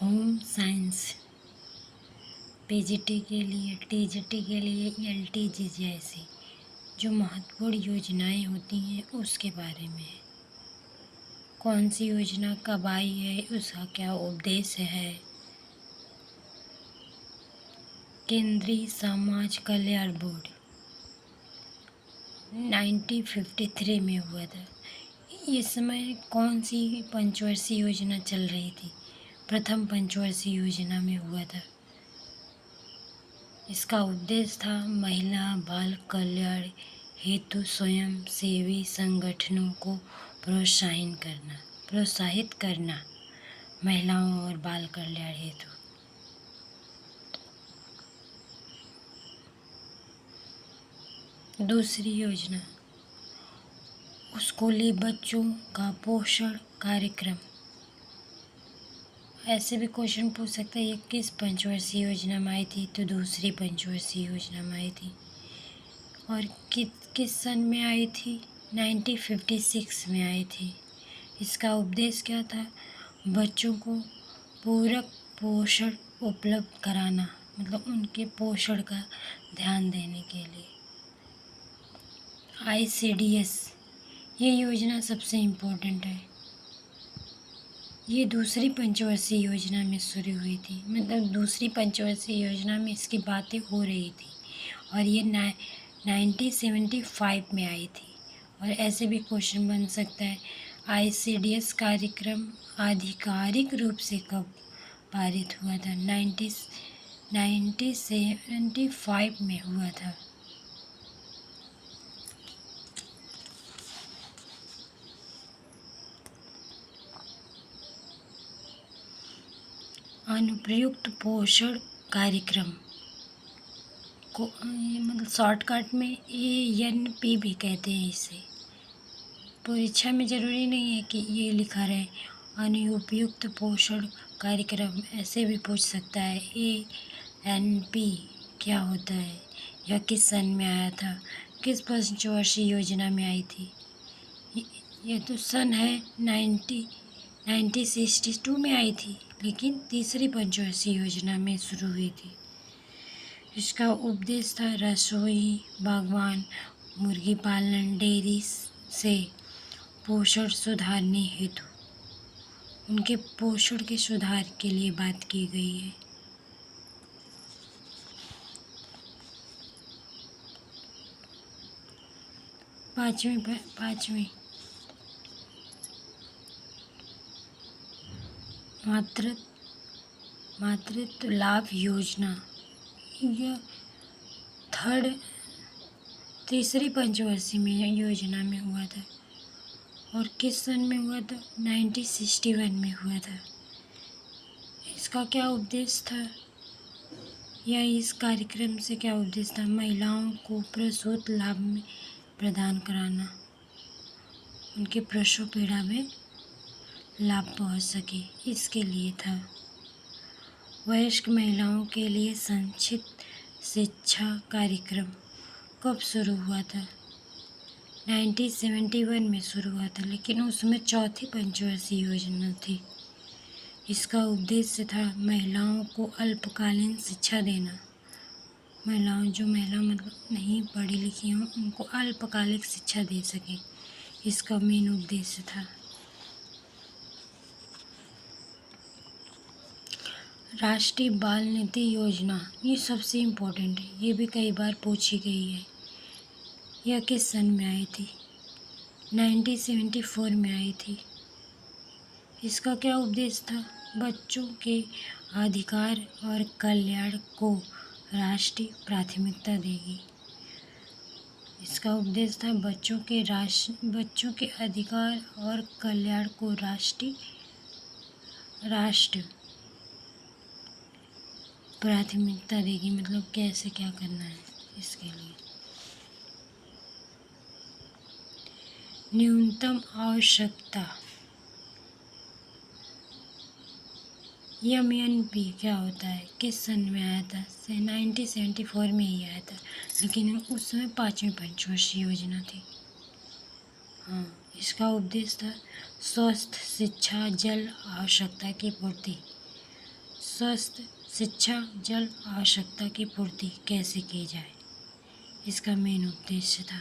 Home science PGT के लिए, TGT के लिए, एलटीजी जैसी जो महत्वपूर्ण योजनाएं होती हैं उसके बारे में है। कौन सी योजना कब आई है, उसका क्या उद्देश्य है। केंद्रीय समाज कल्याण बोर्ड 1953 में हुआ था। इस समय कौन सी पंचवर्षीय योजना चल रही थी? प्रथम पंचवर्षीय योजना में हुआ था। इसका उद्देश्य था महिला बाल कल्याण हेतु स्वयं सेवी संगठनों को प्रोत्साहित करना महिलाओं और बाल कल्याण हेतु। दूसरी योजना स्कूली बच्चों का पोषण कार्यक्रम। ऐसे भी क्वेश्चन पूछ सकता है, ये किस पंचवर्षीय योजना में आई थी? तो दूसरी पंचवर्षीय योजना में आई थी। और किस सन में आई थी? 1956 में आई थी। इसका उद्देश्य क्या था? बच्चों को पूरक पोषण उपलब्ध कराना, मतलब उनके पोषण का ध्यान देने के लिए। ICDS ये योजना सबसे इम्पोर्टेंट है। ये दूसरी पंचवर्षीय योजना में शुरू हुई थी, मतलब दूसरी पंचवर्षीय योजना में इसकी बातें हो रही थी और ये 1975 में आई थी। और ऐसे भी क्वेश्चन बन सकता है, ICDS कार्यक्रम आधिकारिक रूप से कब पारित हुआ था? 1975 में हुआ था। अनुप्रयुक्त पोषण कार्यक्रम को मतलब शॉर्टकट में ANP भी कहते हैं इसे। परीक्षा में ज़रूरी नहीं है कि ये लिखा रहे अनुपयुक्त पोषण कार्यक्रम, ऐसे भी पूछ सकता है। ANP क्या होता है या किस सन में आया था? किस पंचवर्षीय योजना में आई थी? ये तो सन है 1962 में आई थी, लेकिन तीसरी पंचवर्षीय योजना में शुरू हुई थी। इसका उद्देश्य था रसोई, बागवान, मुर्गी पालन, डेयरी से पोषण सुधारने हेतु, उनके पोषण के सुधार के लिए बात की गई है। पाँचवीं मातृत्व लाभ योजना, यह तीसरी पंचवर्षीय में योजना में हुआ था। और किस सन में हुआ था? 1961 में हुआ था। इसका क्या उद्देश्य था या इस कार्यक्रम से क्या उद्देश्य था? महिलाओं को प्रसूत लाभ में प्रदान कराना, उनके प्रसव पीड़ा में लाभ पहुंच सके, इसके लिए था। वयस्क महिलाओं के लिए संक्षिप्त शिक्षा कार्यक्रम कब शुरू हुआ था? 1971 में शुरू हुआ था, लेकिन उसमें चौथी पंचवर्षीय योजना थी। इसका उद्देश्य था महिलाओं को अल्पकालीन शिक्षा देना। महिला मतलब नहीं पढ़ी लिखी हों, उनको अल्पकालिक शिक्षा दे सकें, इसका मेन उद्देश्य था। राष्ट्रीय बाल नीति योजना, ये सबसे इम्पोर्टेंट है, ये भी कई बार पूछी गई है। यह किस सन में आई थी? 1974 में आई थी। इसका क्या उद्देश्य था? बच्चों के अधिकार और कल्याण को राष्ट्रीय प्राथमिकता देगी। इसका उद्देश्य था बच्चों के अधिकार और कल्याण को राष्ट्र प्राथमिकता देगी, मतलब कैसे क्या करना है इसके लिए। न्यूनतम आवश्यकता MNP क्या होता है? किस सन में आया था? 1974 में ही आया था, लेकिन उस समय पाँचवीं पंचवर्षीय योजना थी। हाँ, इसका उद्देश्य था स्वस्थ शिक्षा, जल आवश्यकता की पूर्ति, स्वास्थ्य, शिक्षा, जल आवश्यकता की पूर्ति कैसे की जाए, इसका मेन उद्देश्य था।